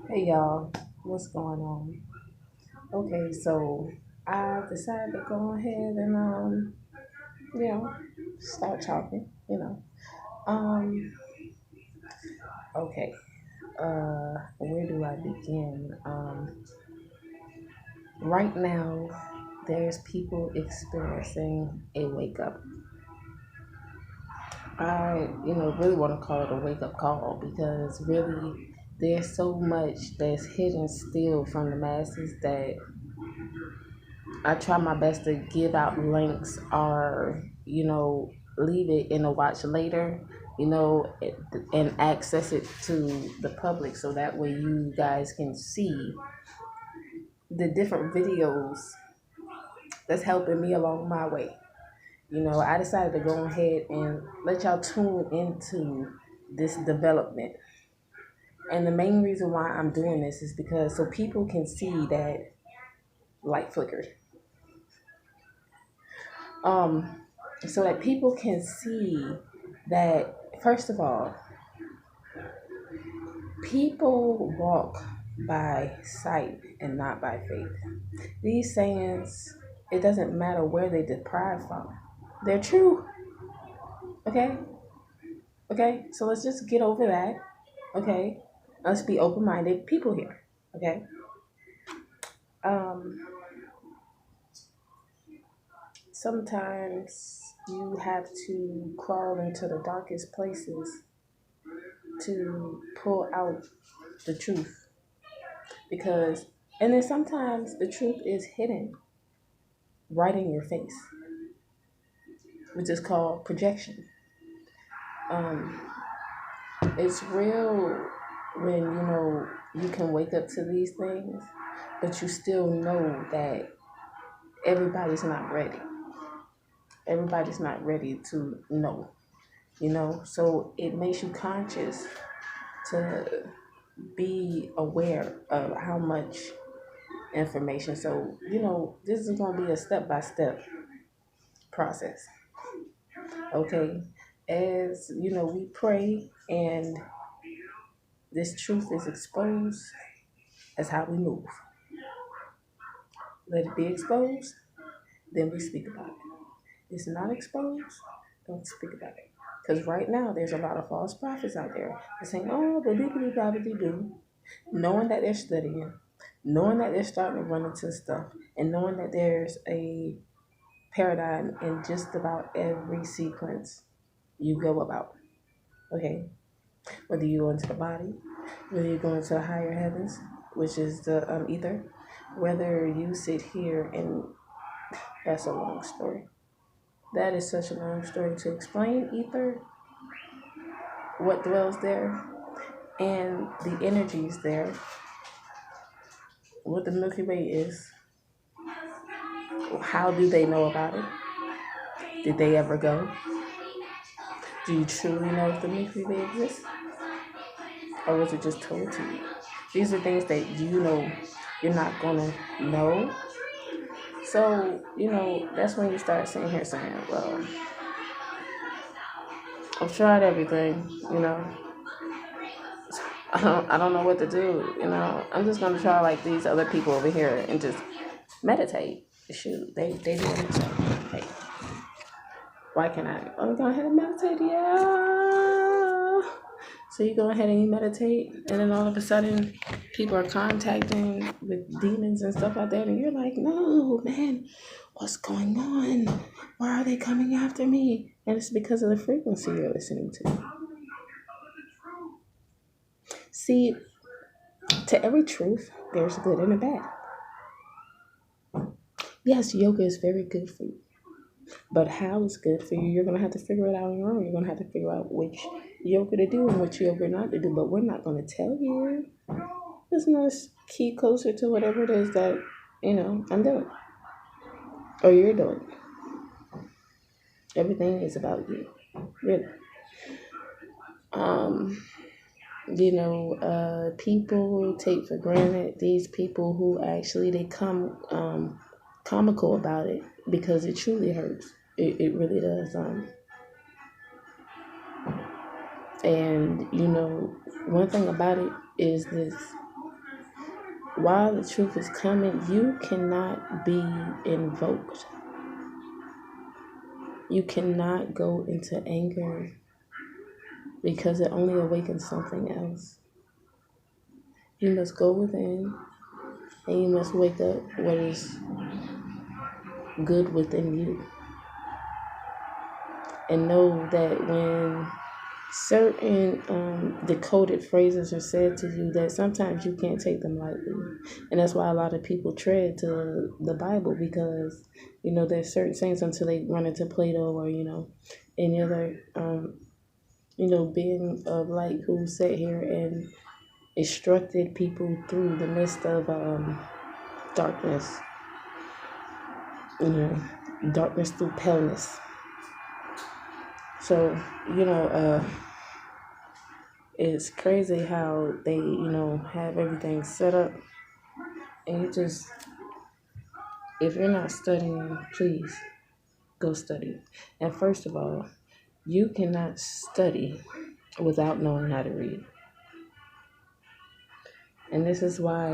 Hey y'all, what's going on? Okay, so I decided to go ahead and you know, start talking. Um, okay. Where do I begin? Right now, there's people experiencing a wake up. I really want to call it a wake up call because really, there's so much that's hidden still from the masses that I try my best to give out links or, leave it in a watch later, and access it to the public so that way you guys can see the different videos that's helping me along my way. I decided to go ahead and let y'all tune into this development. And the main reason why I'm doing this is because so people can see that light flickered. Um, so that people can see that, first of all, people walk by sight and not by faith. These sayings, it doesn't matter where they derive from, they're true. Okay, okay. So let's just get over that. Okay, let's be open-minded people here. Okay. Um, Sometimes you have to crawl into the darkest places to pull out the truth because and then sometimes the truth is hidden right in your face, which is called projection. um it's real when you can wake up to these things, but you still know that everybody's not ready. Everybody's not ready to know, so it makes you conscious to be aware of how much information. So this is going to be a step-by-step process. Okay, as we pray and this truth is exposed, as how we move. Let it be exposed, then we speak about it. It's not exposed, don't speak about it. Because right now there's a lot of false prophets out there. They're saying, oh, blah do, knowing that they're studying, knowing that they're starting to run into stuff, and knowing that there's a paradigm in just about every sequence you go about. Okay, whether you go into the body, whether you go into the higher heavens, which is the ether, whether you sit here and that's a long story. That is such a long story to explain ether, what dwells there, and the energies there, what the Milky Way is. How do they know about it? Did they ever go? Do you truly know if the Milky Way exists? Or was it just told to you? These are things that you're not gonna know. So, that's when you start sitting here saying, well, I've tried everything, I don't know what to do, I'm just gonna try like these other people over here and just meditate. Shoot, they do it. So, hey, why can't I? Oh, go ahead and meditate, yeah. So you go ahead and you meditate, and then all of a sudden, people are contacting with demons and stuff like that, and you're like, no, man, what's going on? Why are they coming after me? And it's because of the frequency you're listening to. See, to every truth, there's good and a bad. Yes, yoga is very good for you. But how it's good for you, you're going to have to figure it out on your own. You're going to have to figure out which yoga to do and which yoga not to do. But we're not going to tell you. Just going to keep closer to whatever it is that, I'm doing or you're doing. Everything is about you, really. Um, people take for granted these people who actually they come comical about it because it truly hurts. It really does. And one thing about it is this. while the truth is coming, you cannot be invoked. You cannot go into anger because it only awakens something else. You must go within and you must wake up what is good within you. And know that when certain decoded phrases are said to you, that sometimes you can't take them lightly. And that's why a lot of people tread to the Bible, because there's certain things until they run into Plato or any other being of light who sat here and instructed people through the midst of darkness, darkness through paleness. So it's crazy how they have everything set up, and if you're not studying, please go study. And first of all, you cannot study without knowing how to read. And this is why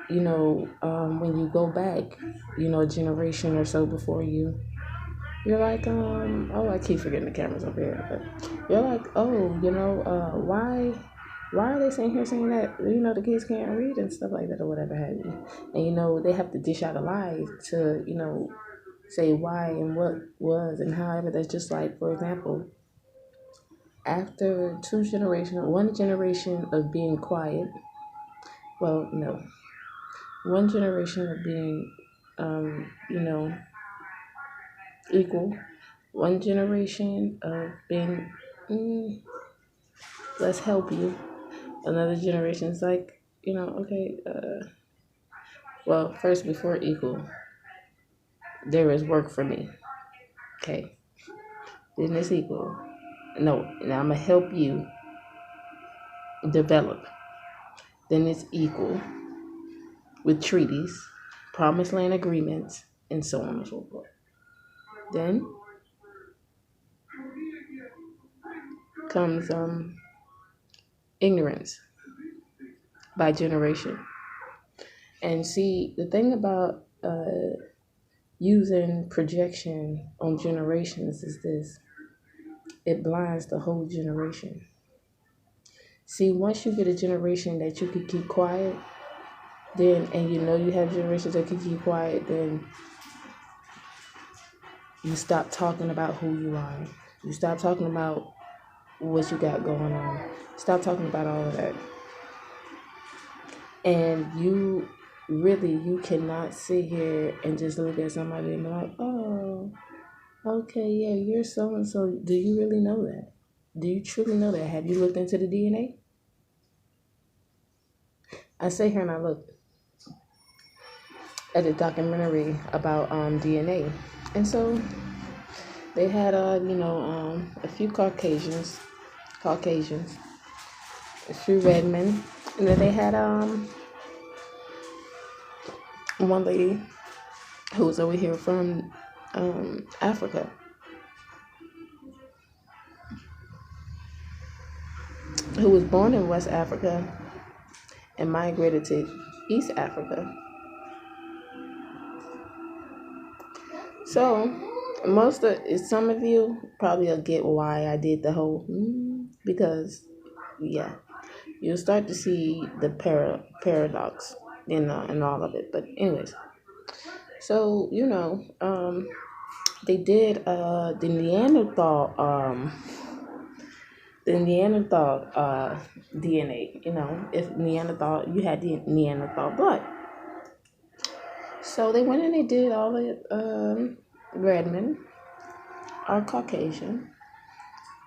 when you go back a generation or so before you, you're like, oh, I keep forgetting the camera's up here, but you're like, oh, why are they saying that, the kids can't read and stuff like that or whatever have you. And, they have to dish out a lie to, say why and what was and however. That's just like, for example, after one generation of being quiet, well, no, one generation of being, equal, one generation of being, let's help you. Another generation is like, okay, well, first, before equal, there is work for me. Okay. Then it's equal. No, now I'm going to help you develop. Then it's equal with treaties, promised land agreements, and so on and so forth. Then comes ignorance by generation. And see, the thing about using projection on generations is this: it blinds the whole generation. See, once you get a generation that you can keep quiet, then, and you have generations that can keep quiet, then you stop talking about who you are. You stop talking about what you got going on. Stop talking about all of that. And you cannot sit here and just look at somebody and be like, oh, okay, yeah, you're so and so. Do you really know that? Do you truly know that? Have you looked into the DNA? I sit here and I look at a documentary about DNA, and so they had a few Caucasians, a few red men, and then they had one lady who was over here from Africa, who was born in West Africa and migrated to East Africa. So some of you probably will get why I did the whole because yeah, you'll start to see the paradox in all of it. But anyways, so they did the Neanderthal DNA. If Neanderthal, you had the Neanderthal blood. So they went and they did all the red men are Caucasian.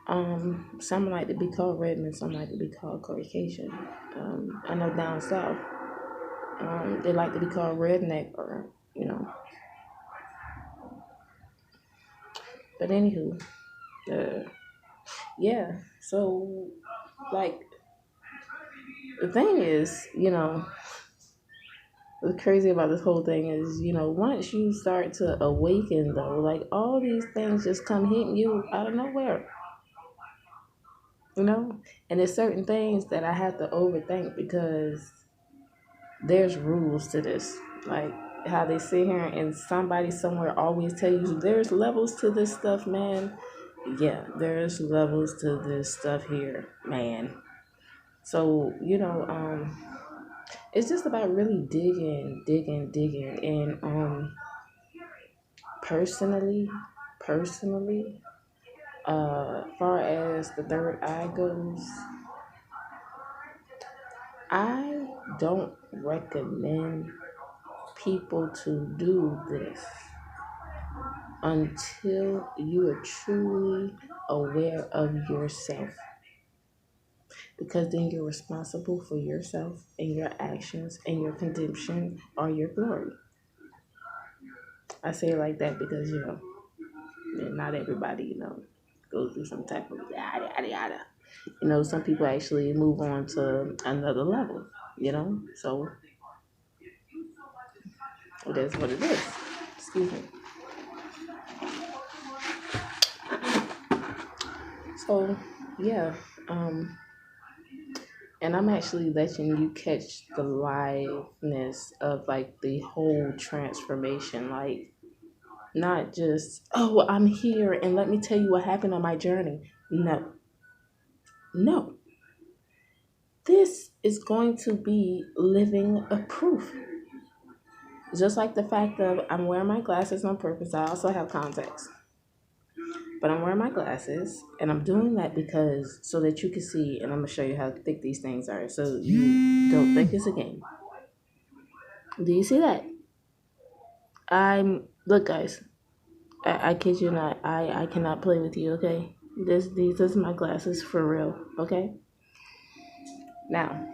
Some like to be called red men, some like to be called Caucasian. I know down south, they like to be called redneck or But anywho, yeah. So like the thing is, what's crazy about this whole thing is, once you start to awaken though, like all these things just come hitting you out of nowhere. And there's certain things that I have to overthink because there's rules to this. Like how they sit here and somebody somewhere always tell you there's levels to this stuff, man. Yeah, there's levels to this stuff here, man. So, it's just about really digging. And personally, personally, far as the third eye goes, I don't recommend people to do this until you are truly aware of yourself. Because then you're responsible for yourself and your actions, and your condition or your glory. I say it like that because, not everybody, goes through some type of yada, yada, yada. Some people actually move on to another level, So it is what it is. Excuse me. So, yeah. And I'm actually letting you catch the liveness of like the whole transformation. Like, not just, oh, I'm here and let me tell you what happened on my journey. No, no. This is going to be living a proof. Just like the fact of I'm wearing my glasses on purpose. I also have contacts. But I'm wearing my glasses and I'm doing that because so that you can see, and I'm going to show you how thick these things are so you don't think it's a game. Do you see that? Look, guys, I kid you not, I cannot play with you, okay? These are my glasses for real, okay? Now,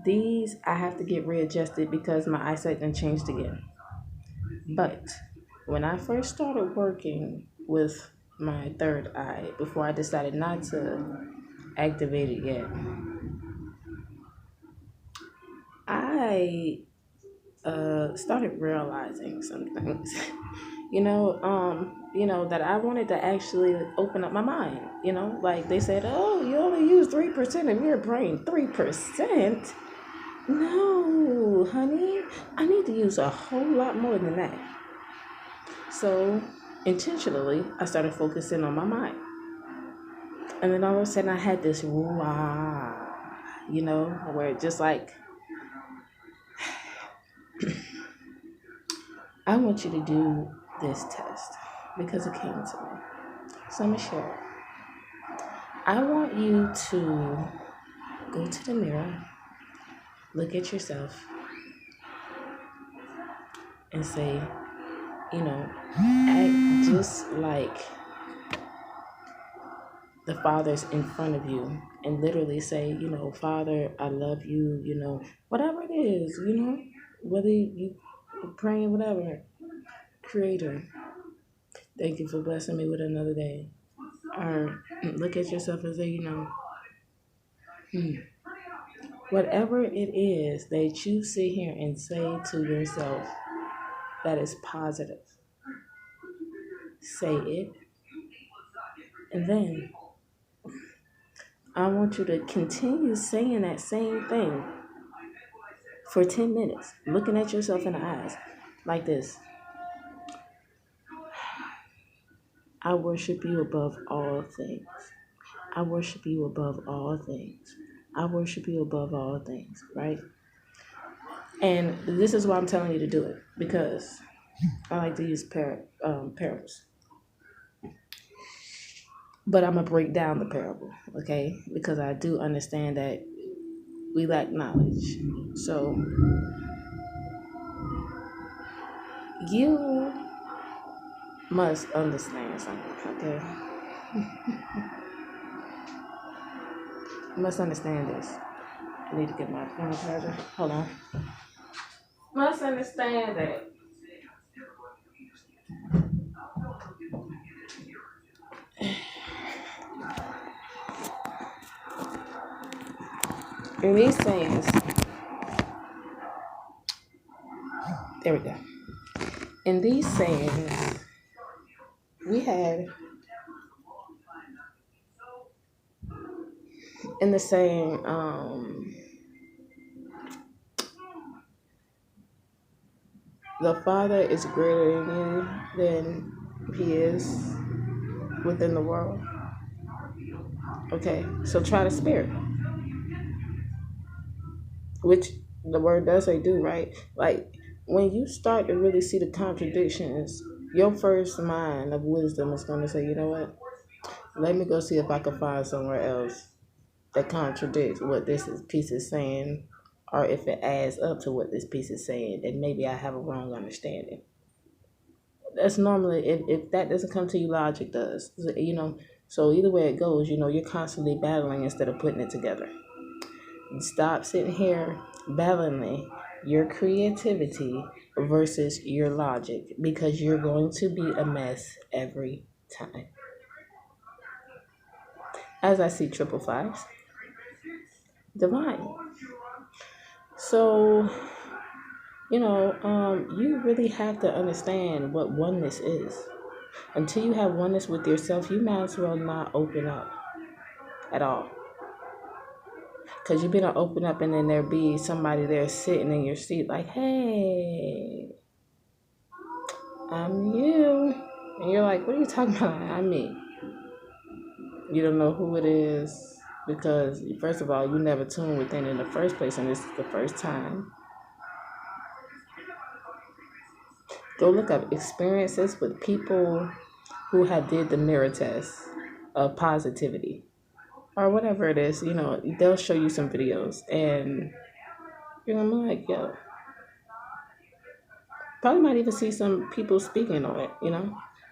these I have to get readjusted because my eyesight done changed again. But when I first started working with my third eye, before I decided not to activate it yet, I started realizing some things. That I wanted to actually open up my mind. Like they said, oh, you only use 3% of your brain. 3%? No, honey, I need to use a whole lot more than that. So intentionally, I started focusing on my mind. And then all of a sudden I had this wow, where it just like, I want you to do this test because it came to me. So I'm going to share it. I want you to go to the mirror, look at yourself, and say, act just like the Father's in front of you, and literally say, Father, I love you, whatever it is, whether you praying, whatever, Creator, thank you for blessing me with another day. Or look at yourself and say, whatever it is that you sit here and say to yourself that is positive, say it. And then I want you to continue saying that same thing for 10 minutes, looking at yourself in the eyes like this. I worship you above all things. I worship you above all things. I worship you above all things, right? And this is why I'm telling you to do it, because I like to use parables. But I'm going to break down the parable, okay? Because I do understand that we lack knowledge. So you must understand something, okay? You must understand this. I need to get my phone charger. Hold on. Must understand that in these sayings, there we go. In these sayings, we had in the saying, the Father is greater in you than he is within the world. Okay, so try the spirit, which the word does say do, right? Like when you start to really see the contradictions, your first mind of wisdom is going to say, you know what? Let me go see if I can find somewhere else that contradicts what piece is saying, or if it adds up to what this piece is saying, then maybe I have a wrong understanding. That's normally, if that doesn't come to you, logic does. So either way it goes, you're constantly battling instead of putting it together. Stop sitting here battling your creativity versus your logic, because you're going to be a mess every time. As I see triple fives, divine. So, you really have to understand what oneness is. Until you have oneness with yourself, you might as well not open up at all. Because you're going to open up and then there be somebody there sitting in your seat like, hey, I'm you. And you're like, what are you talking about? I'm me. You don't know who it is because, first of all, you never tuned within in the first place, and this is the first time. Go look up experiences with people who have did the mirror test of positivity or whatever it is. They'll show you some videos, and you're gonna be like, yo, probably might even see some people speaking on it,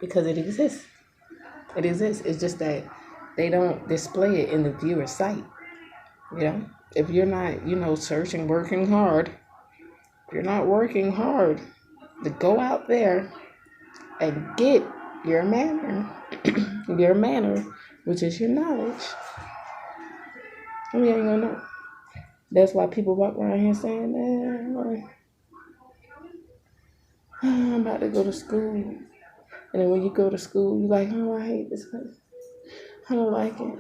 because it exists. It exists. It's just that they don't display it in the viewer's sight. If you're not, searching, working hard, if you're not working hard to go out there and get your manner, which is your knowledge, you ain't gonna know. That's why people walk around here saying, I'm about to go to school. And then when you go to school, you're like, oh, I hate this place. I don't like it.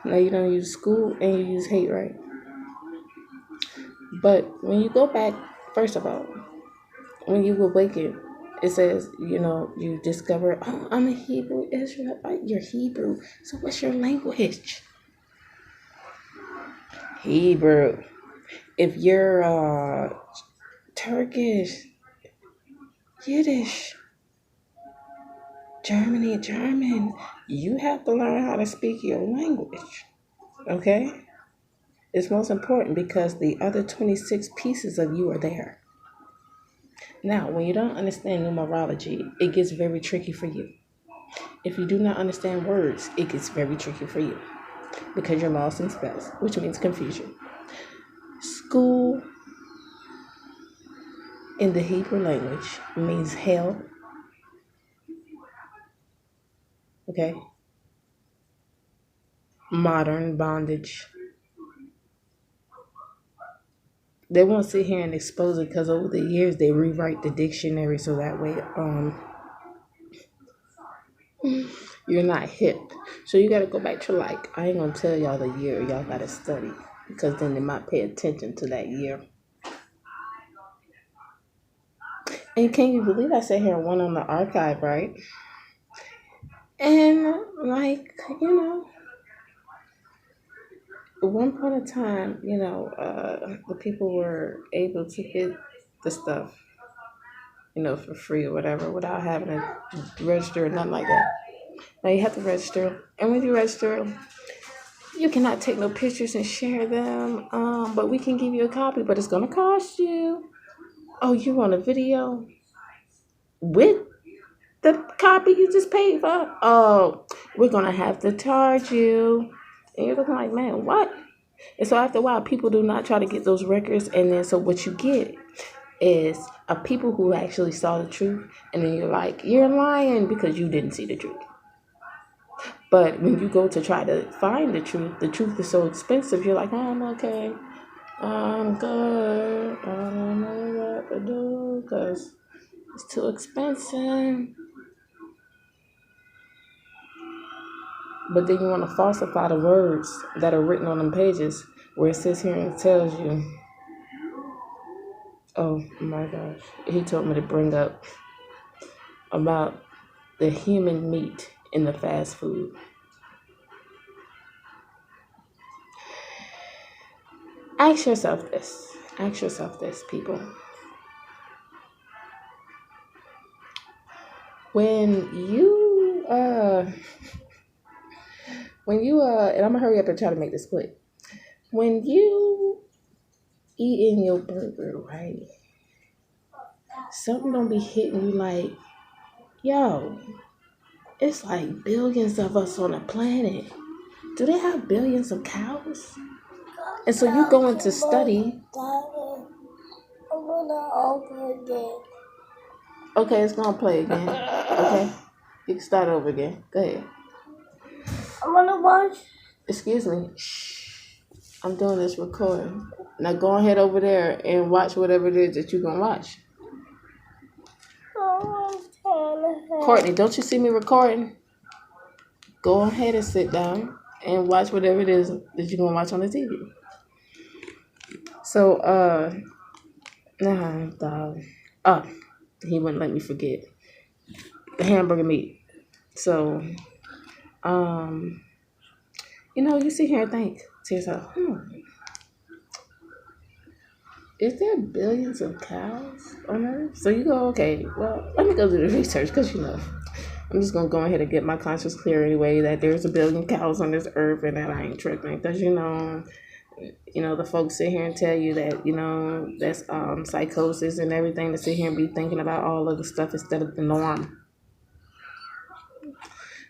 Now you don't use school and you use hate, right? But when you go back, first of all, when you awaken, it says, you discover, oh, I'm a Hebrew Israelite. You're Hebrew. So what's your language? Hebrew. If you're Turkish, Yiddish, German, you have to learn how to speak your language. Okay? It's most important because the other 26 pieces of you are there. Now, when you don't understand numerology, it gets very tricky for you. If you do not understand words, it gets very tricky for you because you're lost in spells, which means confusion. School in the Hebrew language means hell. Okay? Modern bondage. They won't sit here and expose it because over the years they rewrite the dictionary so that way you're not hip. So you gotta go back to I ain't gonna tell y'all the year, y'all gotta study because then they might pay attention to that year. And can you believe I sat here and went on the archive, right? And at one point in time, the people were able to get the stuff, for free or whatever without having to register or nothing like that. Now you have to register. And when you register, you cannot take no pictures and share them. But we can give you a copy, but it's going to cost you. Oh, you want a video with the copy you just paid for? Oh, we're going to have to charge you. And you're looking like, man, what? And so after a while, people do not try to get those records. And then so what you get is people who actually saw the truth. And then you're like, you're lying because you didn't see the truth. But when you go to try to find the truth is so expensive. You're like, oh, I'm okay. I'm good. I don't know what to do because it's too expensive. But then you want to falsify the words that are written on them pages where it sits here and tells you Oh my gosh. He told me to bring up about the human meat in the fast food. Ask yourself this. Ask yourself this, people. When you and I'm gonna hurry up and try to make this quick. When you eating your burger, right? Something don't be hitting you like, yo, it's like billions of us on the planet. Do they have billions of cows? And so you go into study. Okay, it's gonna play again. Okay, you can start over again. Go ahead. I wanna watch. Excuse me. Shh. I'm doing this recording. Now go ahead over there and watch whatever it is that you're gonna watch. Courtney, don't you see me recording? Go ahead and sit down and watch whatever it is that you're gonna watch on the TV. So, he wouldn't let me forget the hamburger meat. So, you sit here and think to yourself, is there billions of cows on Earth? So you go, okay, well, let me go do the research because, I'm just going to go ahead and get my conscience clear anyway that there's a billion cows on this earth and that I ain't tripping because, the folks sit here and tell you that, that's psychosis and everything to sit here and be thinking about all of the stuff instead of the norm.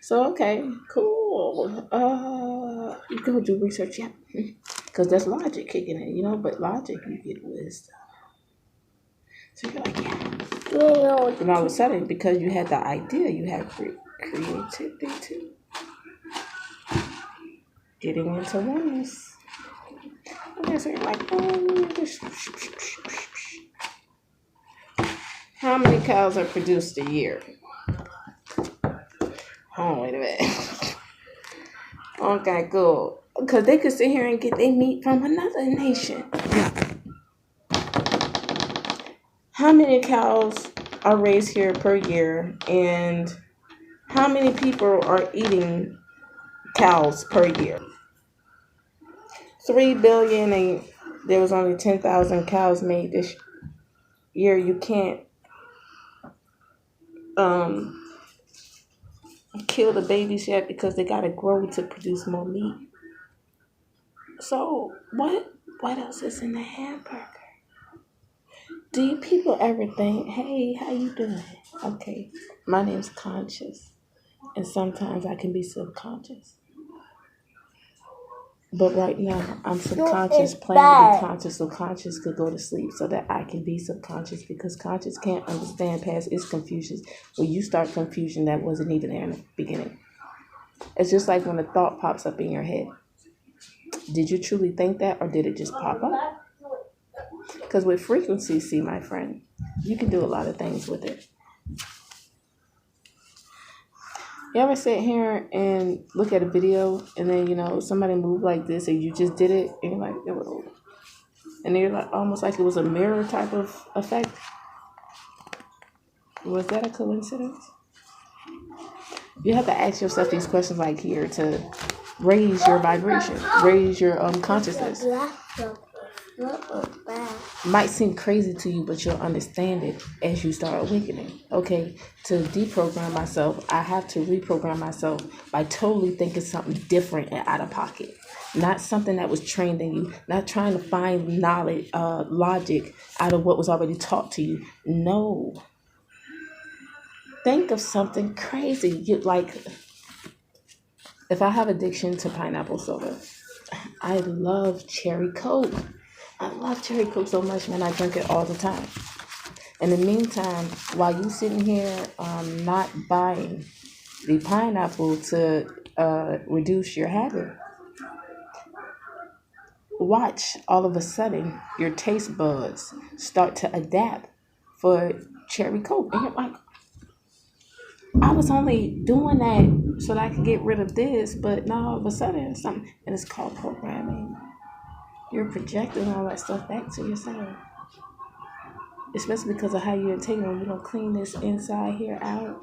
So, okay, cool. You go do research, yeah. Because that's logic kicking in, but logic, you get wisdom. So you're like, yeah. And all of a sudden, because you had the idea, you had creativity too. Getting into oneness. Okay, so you're like, how many cows are produced a year? Oh, wait a minute. Okay, cool. Because they could sit here and get their meat from another nation. How many cows are raised here per year, and how many people are eating cows per year? 3 billion, and there was only 10,000 cows made this year. You can't kill the babies yet because they gotta grow to produce more meat. So what else is in the hamburger? Do you people ever think, hey, how you doing? Okay, my name's Conscious, and sometimes I can be subconscious. But right now, I'm subconscious, planning to be conscious, so conscious could go to sleep so that I can be subconscious because conscious can't understand past its confusion. When you start confusion, that wasn't even there in the beginning. It's just like when a thought pops up in your head. Did you truly think that, or did it just pop up? Because with frequency, see, my friend, you can do a lot of things with it. You ever sit here and look at a video and then, somebody moved like this and you just did it and you're like, and you're like, almost like it was a mirror type of effect? Was that a coincidence? You have to ask yourself these questions like here to raise your vibration, raise your consciousness. Might seem crazy to you, but you'll understand it as you start awakening. Okay, to deprogram myself, I have to reprogram myself by totally thinking something different and out of pocket. Not something that was trained in you, not trying to find knowledge, logic out of what was already taught to you. No. Think of something crazy. If I have addiction to pineapple soda, I love cherry Coke. I love cherry Coke so much, man. I drink it all the time. In the meantime, while you sitting here not buying the pineapple to reduce your habit, watch all of a sudden your taste buds start to adapt for cherry Coke. And you're like, I was only doing that so that I could get rid of this, but now all of a sudden it's something, and it's called programming. You're projecting all that stuff back to yourself. especially because of how you take when you don't clean this inside here out,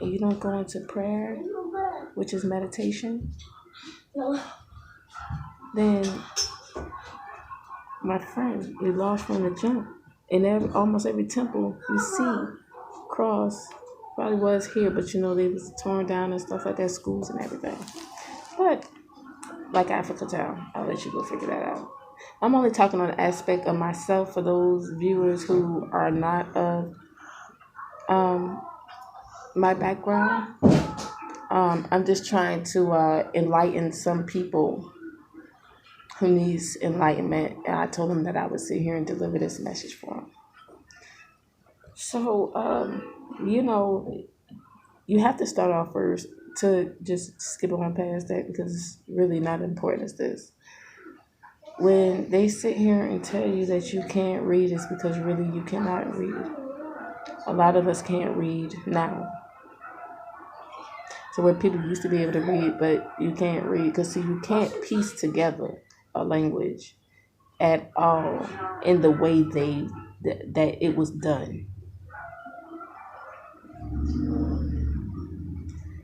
and you don't go into prayer, which is meditation, then my friend, you lost from the jump. And almost every temple you see cross probably was here, but they was torn down and stuff like that, schools and everything. But like Africa Town, I'll let you go figure that out. I'm only talking on the aspect of myself for those viewers who are not of my background. I'm just trying to enlighten some people who needs enlightenment, and I told them that I would sit here and deliver this message for them. So, you have to start off first to just skip on past that because it's really not important as this. When they sit here and tell you that you can't read, it's because really you cannot read. A lot of us can't read now. So where people used to be able to read, but you can't read because you can't piece together a language at all in the way that it was done.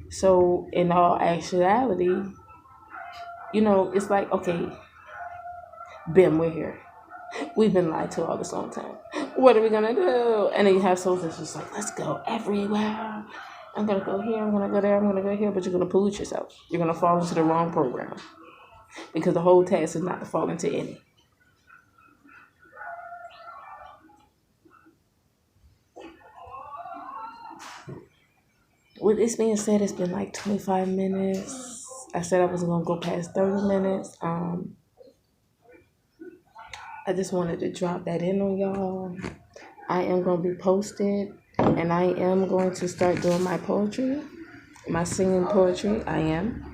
So in all actuality, it's like, okay, Ben, we're here. We've been lied to all this long time. What are we gonna do? And then you have souls that's just like, let's go everywhere. I'm gonna go here, I'm gonna go there, I'm gonna go here, but you're gonna pollute yourself. You're gonna fall into the wrong program. Because the whole task is not to fall into any. With this being said, it's been like 25 minutes. I said I wasn't gonna go past 30 minutes. I just wanted to drop that in on y'all. I am going to be posted, and I am going to start doing my poetry, my singing poetry. I am.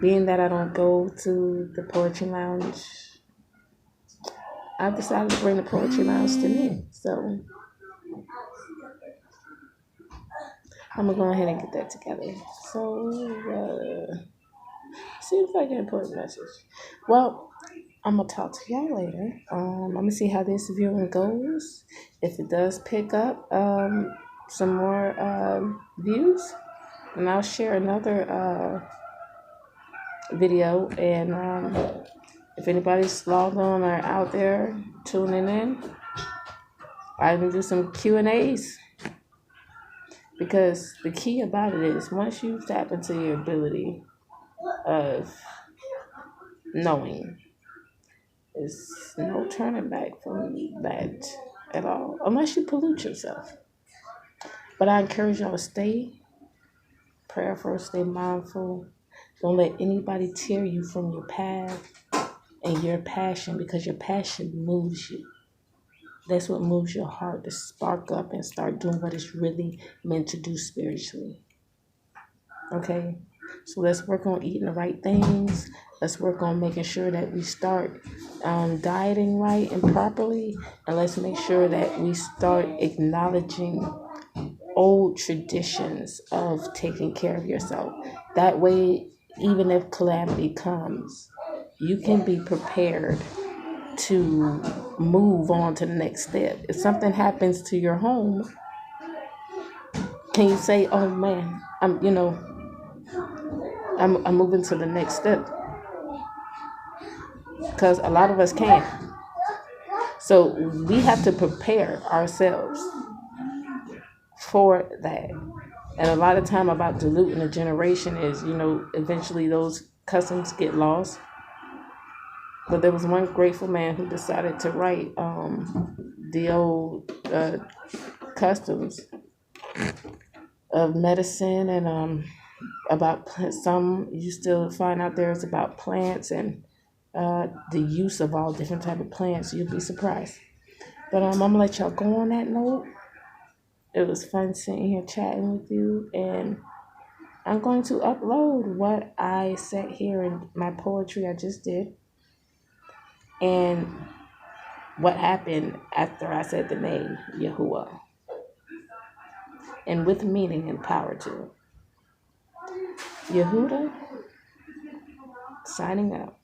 Being that I don't go to the poetry lounge, I've decided to bring the poetry lounge to me. So I'm going to go ahead and get that together. So, seems like an important message. Well, I'm going to talk to y'all later. I'm going to see how this viewing goes. If it does pick up some more views, and I'll share another video. And if anybody's logged on or out there tuning in, I can do some Q&As. Because the key about it is once you tap into your ability of knowing, there's no turning back from that at all, unless you pollute yourself. But I encourage y'all to stay prayerful, stay mindful. Don't let anybody tear you from your path and your passion, because your passion moves you. That's what moves your heart to spark up and start doing what it's really meant to do spiritually. Okay? So let's work on eating the right things. Let's work on making sure that we start dieting right and properly. And let's make sure that we start acknowledging old traditions of taking care of yourself. That way, even if calamity comes, you can be prepared to move on to the next step. If something happens to your home, can you say, oh man, I'm moving to the next step? Because a lot of us can't. So we have to prepare ourselves for that. And a lot of time about diluting a generation is, eventually those customs get lost. But there was one grateful man who decided to write the old customs of medicine and about some you still find out there is about plants and the use of all different type of plants. You'll be surprised. But I'm gonna let y'all go on that note. It was fun sitting here chatting with you, and I'm going to upload what I said here in my poetry I just did, and what happened after I said the name Yahuwah, and with meaning and power to it. Yehuda, signing out.